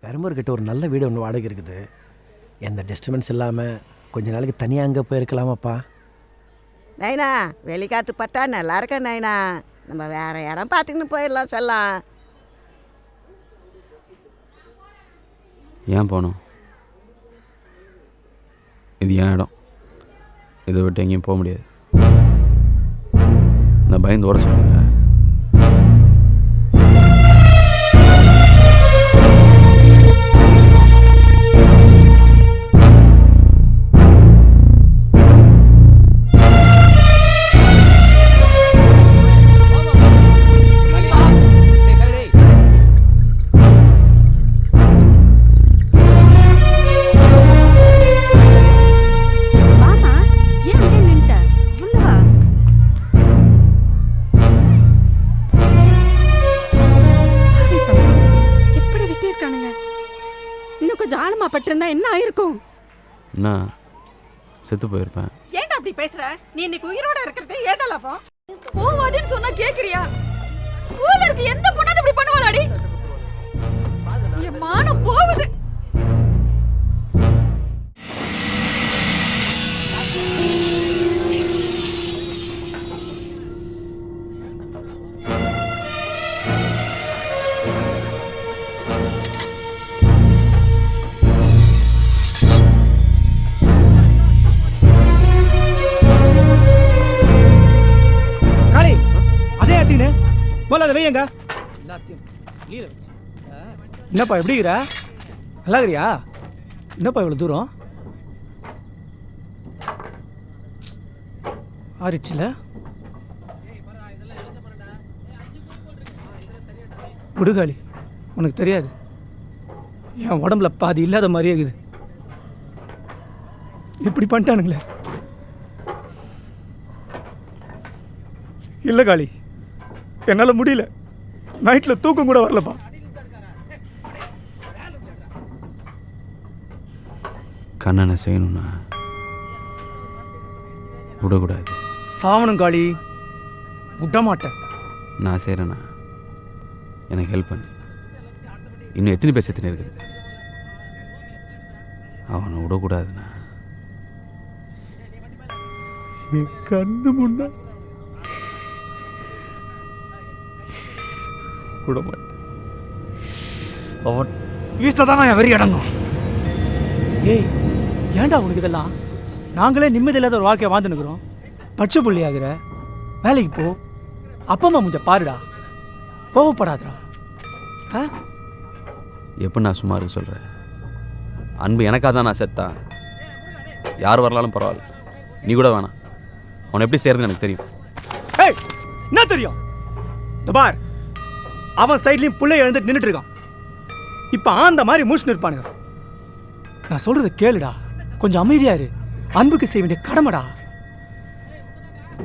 பெரம்பூர் கிட்ட ஒரு நல்ல வீடு ஒன்று வாடகை இருக்குது. எந்த டிஸ்டர்பன்ஸ் இல்லாமல் கொஞ்ச நாளைக்கு தனியாக அங்கே போயிருக்கலாமாப்பா? நைனா வெளிக்காத்து பட்டா நல்லா இருக்க நைனா. நம்ம வேற இடம் பார்த்துக்கின்னு போயிடலாம் சொல்லலாம். ஏன் போகணும்? இது ஏன் இடம். இதை விட்டு எங்கேயும் போக முடியாது. நான் பயந்து ஓட சொல்லுங்க. பட்டிருந்தா என்ன ஆயிருக்கும்? நான் செத்து போயிருப்பேன். ஏன்டா அப்படி பேசுற? நீ இன்னைக்கு உயிரோட இருக்கிறதே ஏதலாப்பா? போவாதேன்னு சொன்னா கேக்குறியா? ஊர்ல இருக்க எந்த பொண்ணாவது இப்படி பண்ணுவாளாடி? என் மானம் போகுது. வையங்க என்னப்பா எப்படி இருக்கிற? நல்லா இருக்கிறியா? என்னப்பா இவ்வளவு தூரம் ஆரிச்சுல? விடுகாளி, உனக்கு தெரியாது, என் உடம்புல பாதி இல்லாத மாதிரியே இருக்குது. இப்படி பண்ணிட்டானுங்களே. இல்லை காளி, என்னால் முடியல. நைட்டில் தூக்கம் கூட வரலப்பா. கண்ணனை செய்யணும்னா விடக்கூடாது. சாவணும் காளி, விட மாட்டேன். நான் செய்கிறேண்ணா, எனக்கு ஹெல்ப் பண்ணு. இன்னும் எத்தனை பேர் செத்துன்னு இருக்கிறது? அவனை விடக்கூடாதுண்ணா. என் கண்ணு முன்ன விட மாட்டேன். அவன் ஈஸ்டதான் என் வெறி அடங்கும். ஏய், ஏன்டா உனக்கு இதெல்லாம்? நாங்களே நிம்மதி இல்லாத ஒரு வாழ்க்கையை வாழ்ந்துனுக்குறோம். பச்சை புள்ளி ஆகிற, வேலைக்கு போ, அப்பா அம்மா முஞ்ச பாருடா, கோவப்படாதடா. எப்போ நான் சும்மா இருக்க சொல்கிறேன்? அன்பு எனக்காக தான் நான் செத்தான். யார் வரலாலும் பரவாயில்ல, நீ கூட வேணாம். அவனை எப்படி செய்யறதுன்னு எனக்கு தெரியும். ஏய், என்ன தெரியும்? பார், அவன் சைட்லையும் புள்ளை எழுந்துட்டு நின்றுட்டு இருக்கான். இப்போ அந்த மாதிரி மூச்சுன்னு இருப்பானுங்க. நான் சொல்றத கேளுடா, கொஞ்சம் அமைதியா இரு. அன்புக்கு செய்ய வேண்டிய கடமைடா.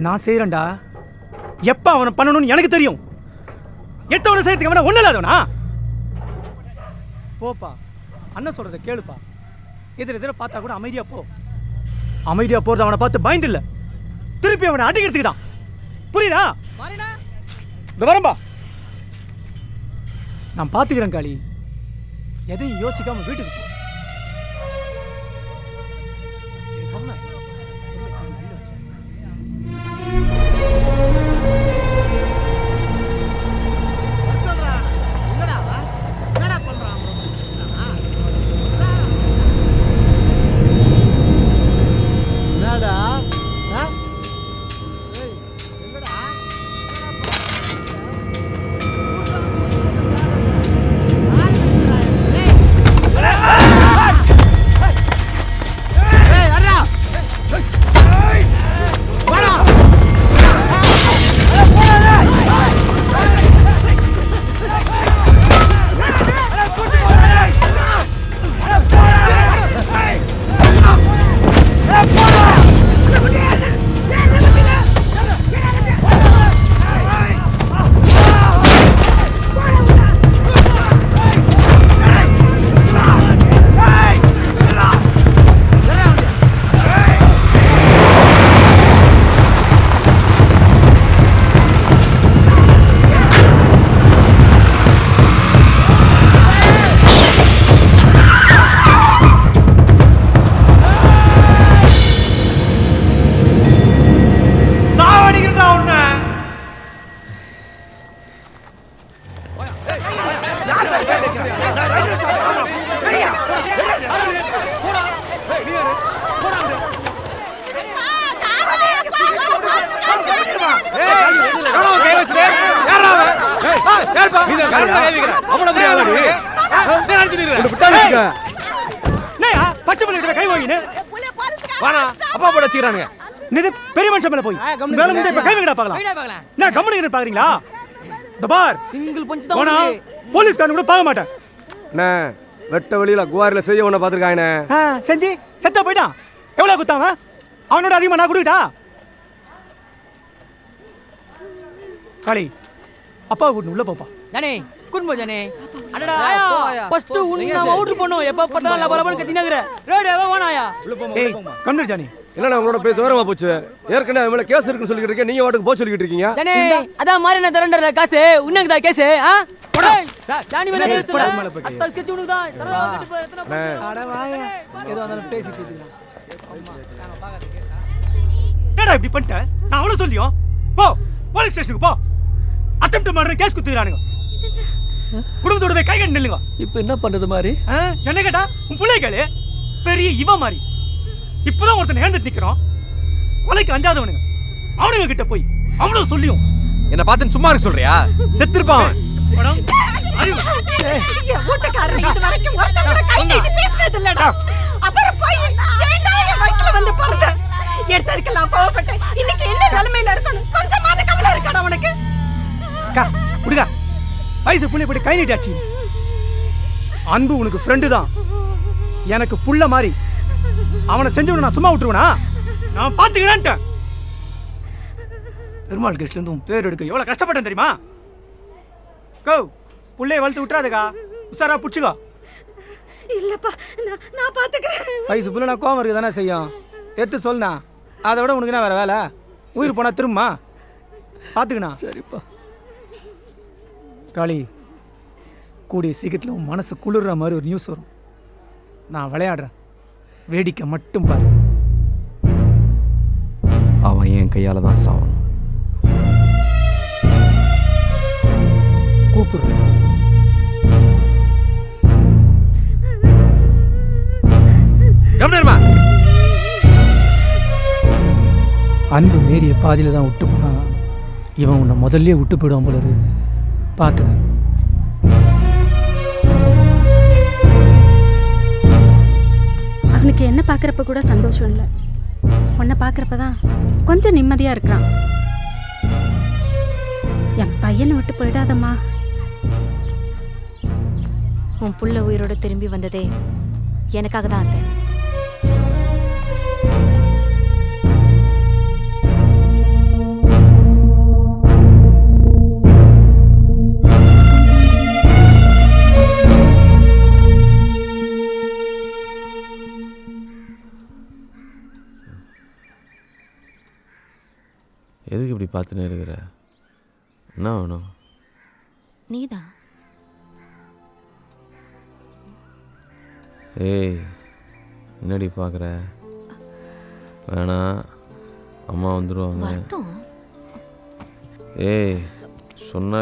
நான் செய்யறேன்டா. எப்ப அவனை பண்ணணும்னு எனக்கு தெரியும். எட்டவனை செய்யறதுக்கு அவனை ஒண்ணு இல்லாதவனா? போப்பா, அண்ணன் சொல்றத கேளுப்பா. எதிர பார்த்தா கூட அமைதியா போ. அமைதியா போறது அவனை பார்த்து பயந்து இல்ல, திருப்பி அவனை அடிக்கிறதுக்கு தான். புரியுதா? வரம்பா, நான் பார்த்துக்கிறேன் காளி. எதையும் யோசிக்காம வீட்டுக்கு போ. பச்சை பிள்ளை கை வாங்கினு அப்பா போட வச்சுக்கிறானுங்க. இது பெரிய மனுஷன் மேல போய் மேல முன்னாடி இப்ப கை வைக்கடா பார்க்கலாம். என்ன கம்பெனி பாக்குறீங்களா? இந்த பார் சிங்கிள் பஞ்ச் போனா தான் போலீஸ்காரன் கூட பார்க்க மாட்டேன். அண்ணே வெட்ட வெளியில குவாரில செய்ய ஒண்ண பாத்துருக்காங்கண்ணே. செஞ்சு செத்தா போயிட்டான். எவ்வளவு குத்தாங்க? அவனோட அதிகமா நான் கொடுக்கிட்டா? காளி அப்பா கூட்டு உள்ள போப்பா. ஜானே குடும்போ ஜானே அடடா ஆயா ஃபர்ஸ்ட் உன்ன அவுட் பண்ணோம் எப்ப பட்டால லபலபன் கத்தினங்கற ரேட் எவ வானாயா ஏய் கம்னர் ஜானி என்னண்ணா உங்களோட போய் தூரமா போச்சு. ஏற்கனவே அது மேல கேஸ் இருக்குன்னு சொல்லிட்டு இருக்கீங்க. நீங்க வாட்டுக்கு போய் சொல்லிட்டு இருக்கீங்க. ஜானே அதான் மாதிரி நான் தரண்டற காசு உனக்கு தான் கேஸ் போடா சார் ஜானி மேல கேஸ் அத்த ஸ்கெட்ச் உனக்கு தான் சரதா வந்துட்டு போ எத்தனை அட வாங்க ஏதோ அதனால பேசி தீர்த்துக்கலாம். என்னடா இப்படி பண்ணிட்ட? நான் அவள சொல்லியும் போ போலீஸ் ஸ்டேஷனுக்கு போ. அட்டெம்ப்ட் மர்டர் கேஸ் குத்துறானுங்க. குடும்பத்தோட போய் கை கட்டி நில்லுங்க. இப்போ என்ன பண்றது மாதிரி என்ன கேட்டா உன் பிள்ளை கேளு. பெரிய இவ மாதிரி இப்பதான் ஒருத்தன் ஏந்துட்டு நிக்கிறான். கொலைக்கு அஞ்சாதவனுங்க அவனுங்க கிட்ட போய் அவ்வளவு சொல்லியும் என்ன பார்த்து சும்மா இருக்க சொல்றியா? செத்துருப்பான். என் வீட்டுக்காரர் இது வரைக்கும் ஒருத்தன் கூட கை நீட்டி பேசினது இல்லடா. அப்புறம் போய் ஏன்டா என் வயித்துல வந்து பிறந்த? எடுத்ததுக்கெல்லாம் கோவப்பட்டு இன்னைக்கு என்ன நிலைமையில இருக்கணும் கொஞ்சமாவது கவலை இருக்காடா உனக்கு? அக்கா விடுங்க. வயசு புள்ளை போட்டு கை நீட்டாச்சு. அன்பு உனக்கு ஃப்ரெண்டு தான். எனக்கு புள்ள மாதிரி. அவனை செஞ்சவன நான் சும்மா விட்டுருவனா? நான் பாத்துக்கிறேன்ட்டேன். பெருமாள் கேஸ்ல இருந்து உன் பேர் எடுக்க எவ்வளவு கஷ்டப்பட்டேன் தெரியுமா? கோ புள்ளைய வளர்த்து விட்டுறாதுக்கா. உசாரா புடிச்சுக்கோ. இல்லப்பா நான் பாத்துக்கிறேன். வயசு புள்ள நான் கோவம் இருக்கு தானே செய்யும். எடுத்து சொல்லுண்ணா. அதை விட உனக்கு என்ன வேற வேலை? உயிர் போனா திரும்பமா பாத்துக்கண்ணா. சரிப்பா காளி கூடிய சீக்கிரத்தில் உன் மனசு குளிர்ற மாதிரி ஒரு நியூஸ் வரும். நான் விளையாடுறேன். வேடிக்கை மட்டும் பாரு. அவன் என் கையால தான் சாவணும். கூப்பிடுறேன். அன்பு மேரிய பாதியில தான் விட்டு போனா இவன் உன்னை முதல்ல விட்டு போயிடுவான் போல இருக்கு. பார்த்துக்க. அவனுக்கு என்ன பார்க்குறப்ப கூட சந்தோஷம் இல்லை. உன்னை பார்க்குறப்ப தான் கொஞ்சம் நிம்மதியாக இருக்கிறான். என் பையனை விட்டு போயிடாதம்மா. உன் புள்ள உயிரோட திரும்பி வந்ததே எனக்காக தான் அத்தை. எதுக்கு இப்படி பார்த்துன்னு இருக்கிற? என்ன வேணும்? நீதான். ஏய் என்னடி பார்க்குற? வேணாம் அம்மா வந்துடுவாங்க. ஏய் சொன்னா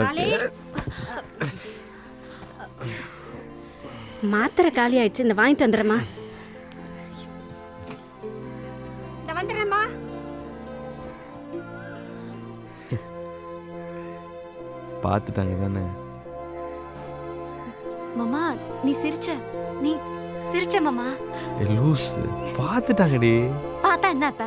மாத்திரை காலி ஆயிடுச்சு. இந்த வாங்கிட்டு வந்துடுறேம்மா. இந்த வந்துடுறேம்மா. பார்த்துட்டாங்க தானே? மாமா நீ சிரிச்ச மாமா. லூஸ் பார்த்துட்டாங்கடி. பார்த்தா என்ன இப்ப?